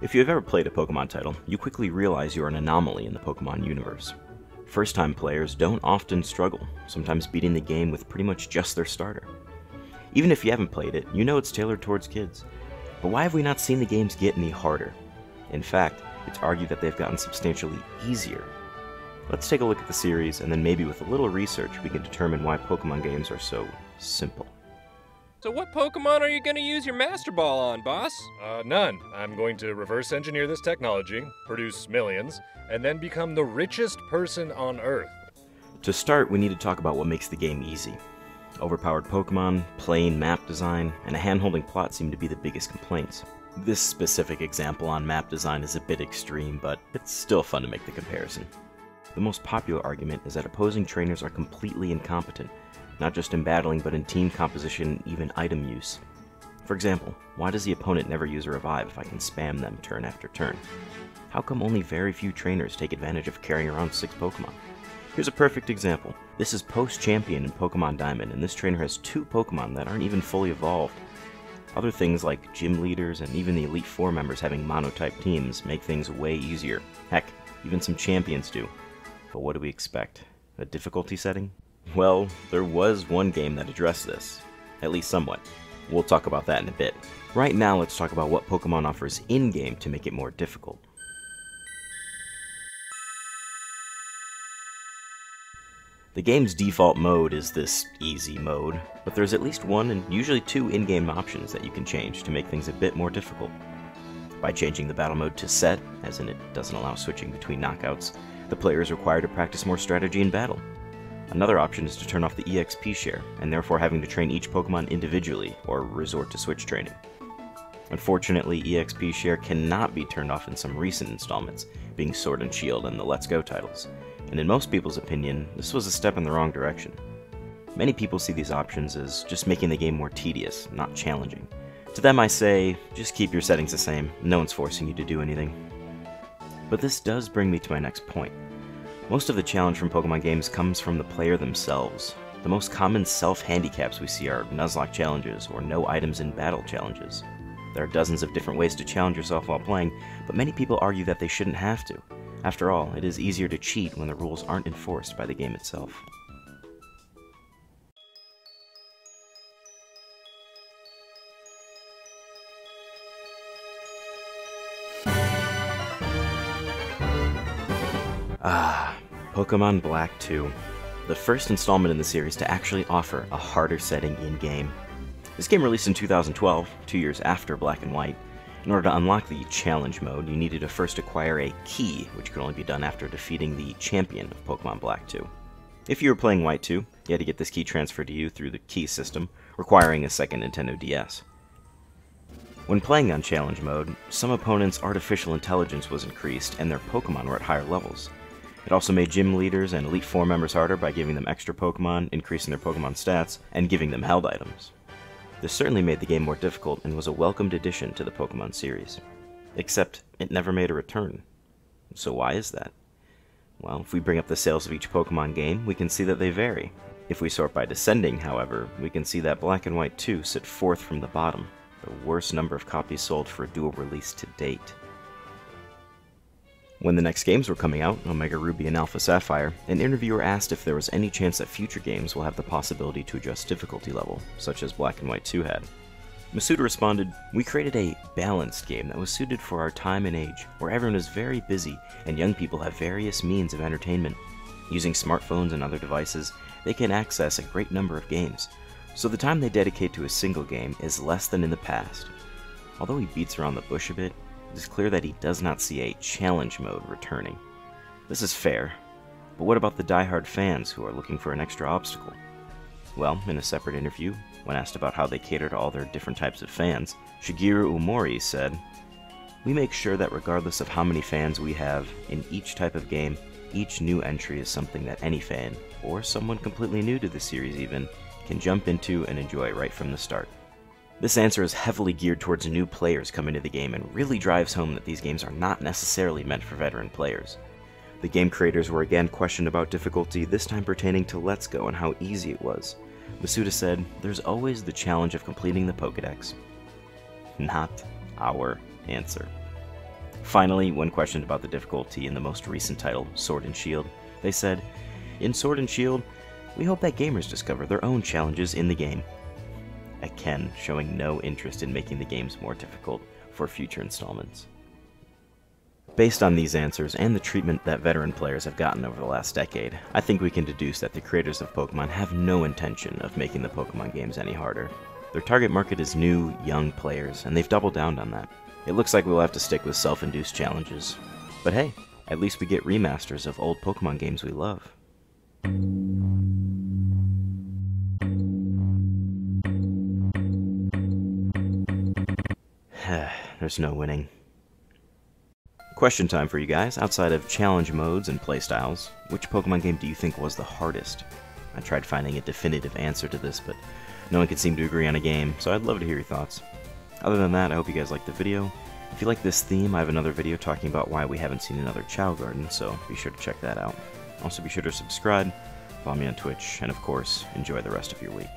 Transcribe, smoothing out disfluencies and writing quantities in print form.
If you have ever played a Pokemon title, you quickly realize you're an anomaly in the Pokemon universe. First-time players don't often struggle, sometimes beating the game with pretty much just their starter. Even if you haven't played it, you know it's tailored towards kids. But why have we not seen the games get any harder? In fact, it's argued that they've gotten substantially easier. Let's take a look at the series, and then maybe with a little research we can determine why Pokemon games are so simple. So what Pokemon are you going to use your Master Ball on, boss? None. I'm going to reverse engineer this technology, produce millions, and then become the richest person on Earth. To start, we need to talk about what makes the game easy. Overpowered Pokemon, plain map design, and a hand-holding plot seem to be the biggest complaints. This specific example on map design is a bit extreme, but it's still fun to make the comparison. The most popular argument is that opposing trainers are completely incompetent, not just in battling, but in team composition and even item use. For example, why does the opponent never use a revive if I can spam them turn after turn? How come only very few trainers take advantage of carrying around 6 Pokemon? Here's a perfect example. This is Post-Champion in Pokemon Diamond, and this trainer has 2 Pokemon that aren't even fully evolved. Other things like gym leaders and even the Elite Four members having mono-type teams make things way easier. Heck, even some champions do. But what do we expect? A difficulty setting? Well, there was one game that addressed this, at least somewhat. We'll talk about that in a bit. Right now, let's talk about what Pokemon offers in-game to make it more difficult. The game's default mode is this easy mode, but there's at least 1 and usually 2 in-game options that you can change to make things a bit more difficult. By changing the battle mode to set, as in it doesn't allow switching between knockouts, the player is required to practice more strategy in battle. Another option is to turn off the EXP share, and therefore having to train each Pokemon individually, or resort to switch training. Unfortunately, EXP share cannot be turned off in some recent installments, being Sword and Shield and the Let's Go titles, and in most people's opinion, this was a step in the wrong direction. Many people see these options as just making the game more tedious, not challenging. To them I say, just keep your settings the same, no one's forcing you to do anything. But this does bring me to my next point. Most of the challenge from Pokemon games comes from the player themselves. The most common self-handicaps we see are Nuzlocke challenges or no items in battle challenges. There are dozens of different ways to challenge yourself while playing, but many people argue that they shouldn't have to. After all, it is easier to cheat when the rules aren't enforced by the game itself. Pokemon Black 2. The first installment in the series to actually offer a harder setting in-game. This game released in 2012, 2 years after Black and White. In order to unlock the Challenge mode, you needed to first acquire a key, which could only be done after defeating the champion of Pokemon Black 2. If you were playing White 2, you had to get this key transferred to you through the key system, requiring a second Nintendo DS. When playing on Challenge mode, some opponents' artificial intelligence was increased and their Pokemon were at higher levels. It also made gym leaders and Elite Four members harder by giving them extra Pokemon, increasing their Pokemon stats, and giving them held items. This certainly made the game more difficult and was a welcomed addition to the Pokemon series. Except, it never made a return. So why is that? Well, if we bring up the sales of each Pokemon game, we can see that they vary. If we sort by descending, however, we can see that Black and White 2 sit 4th from the bottom, the worst number of copies sold for a dual release to date. When the next games were coming out, Omega Ruby and Alpha Sapphire, an interviewer asked if there was any chance that future games will have the possibility to adjust difficulty level, such as Black and White 2 had. Masuda responded, "We created a balanced game that was suited for our time and age, where everyone is very busy and young people have various means of entertainment. Using smartphones and other devices, they can access a great number of games, so the time they dedicate to a single game is less than in the past." Although he beats around the bush a bit, it is clear that he does not see a challenge mode returning. This is fair, but what about the die-hard fans who are looking for an extra obstacle? Well, in a separate interview, when asked about how they cater to all their different types of fans, Shigeru Omori said, "We make sure that regardless of how many fans we have, in each type of game, each new entry is something that any fan, or someone completely new to the series even, can jump into and enjoy right from the start." This answer is heavily geared towards new players coming to the game and really drives home that these games are not necessarily meant for veteran players. The game creators were again questioned about difficulty, this time pertaining to Let's Go and how easy it was. Masuda said, "There's always the challenge of completing the Pokédex." Not our answer. Finally, when questioned about the difficulty in the most recent title, Sword and Shield, they said, "In Sword and Shield, we hope that gamers discover their own challenges in the game." Again, showing no interest in making the games more difficult for future installments. Based on these answers and the treatment that veteran players have gotten over the last decade, I think we can deduce that the creators of Pokemon have no intention of making the Pokemon games any harder. Their target market is new, young players, and they've doubled down on that. It looks like we'll have to stick with self-induced challenges. But hey, at least we get remasters of old Pokemon games we love. There's no winning. Question time for you guys. Outside of challenge modes and playstyles, which Pokemon game do you think was the hardest? I tried finding a definitive answer to this, but no one could seem to agree on a game, so I'd love to hear your thoughts. Other than that, I hope you guys liked the video. If you like this theme, I have another video talking about why we haven't seen another Chao Garden, so be sure to check that out. Also be sure to subscribe, follow me on Twitch, and of course, enjoy the rest of your week.